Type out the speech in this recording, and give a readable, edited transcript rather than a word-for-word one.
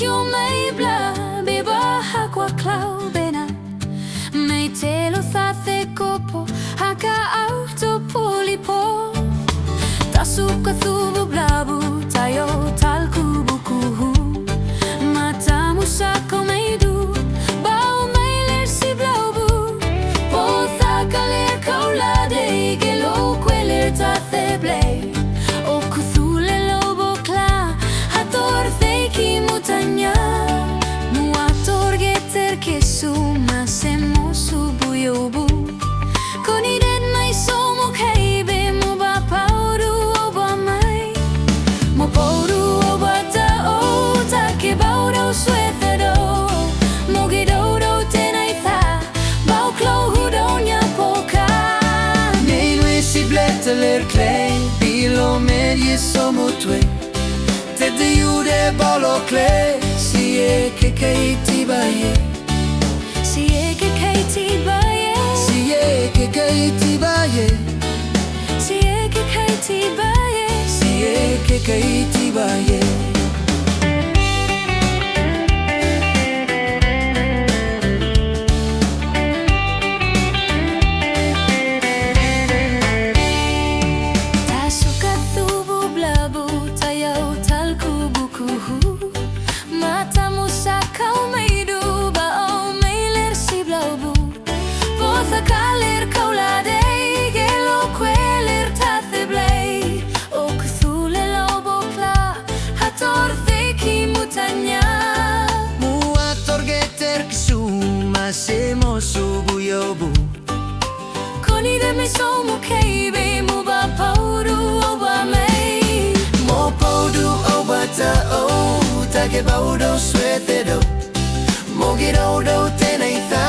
you may bla beba hakwa clau bena me te lo thate kopo haka auto polipo tasuka thubu blabu tayo talku bukuhu matamu sako meidu bau mailer si blaubu potha kaler kaulade gelo queller tate blay o kuthule lobo kla hator theki mutanya muator geter kesuma semo subuyobu koniden mai somo kaibe mo ba pauru oba mai mo pauru oba ta o ta ke bauro suetero mo gidodo tenai tha bau klo hudonya poka nei noi si bletteler clay bilo medie somo tue te de jude bolo clay si e che ti baie si e che ti baie si e che ti baie si e che ti baie si e che ti baie kaler kaulade gelo queller tate blay o kuthule lobo kla hator theki mutanya muator geter kisuma semo subuyobu konide me somo kaibe mo ba pauru oba mai mo podu oba ta o ta ke baudo suetedo mo girodo tenai tha